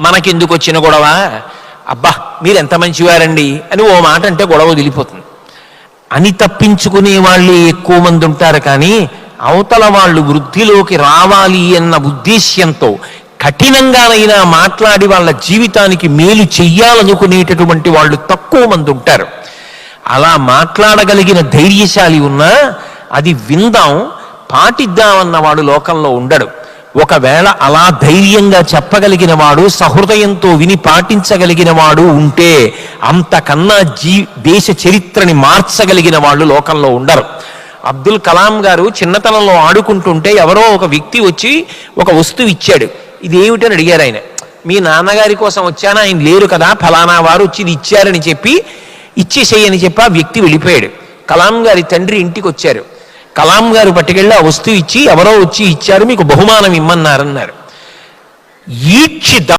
మనకెందుకు వచ్చిన గొడవ, అబ్బా మీరు ఎంత మంచివారండి అని ఓ మాట అంటే గొడవ వదిలిపోతుంది అని తప్పించుకునే వాళ్ళే ఎక్కువ మంది ఉంటారు. కానీ అవతల వాళ్ళు వృద్ధిలోకి రావాలి అన్న ఉద్దేశ్యంతో కఠినంగానైనా మాట్లాడి వాళ్ళ జీవితానికి మేలు చెయ్యాలనుకునేటటువంటి వాళ్ళు తక్కువ మంది ఉంటారు. అలా మాట్లాడగలిగిన ధైర్యశాలి ఉన్నా అది విందాం పాటిద్దామన్నవాడు లోకంలో ఉండడు. ఒకవేళ అలా ధైర్యంగా చెప్పగలిగిన వాడు, సహృదయంతో విని పాటించగలిగిన వాడు ఉంటే అంతకన్నా దేశ చరిత్రని మార్చగలిగిన వాళ్ళు లోకంలో ఉండరు. అబ్దుల్ కలాం గారు చిన్నతనంలో ఆడుకుంటుంటే ఎవరో ఒక వ్యక్తి వచ్చి ఒక వస్తువు ఇచ్చాడు. ఇదేమిటని అడిగారు ఆయన. మీ నాన్నగారి కోసం వచ్చానా, ఆయన లేరు కదా, ఫలానా వారు వచ్చి ఇది ఇచ్చారని చెప్పి ఇచ్చేసేయని చెప్పి ఆ వ్యక్తి వెళ్ళిపోయాడు. కలాం గారి తండ్రి ఇంటికి వచ్చారు. కలాం గారు పట్టుకెళ్ళి ఆ వస్తువు ఇచ్చి ఎవరో వచ్చి ఇచ్చారు, మీకు బహుమానం ఇమ్మన్నారన్నారు. ఈడ్చి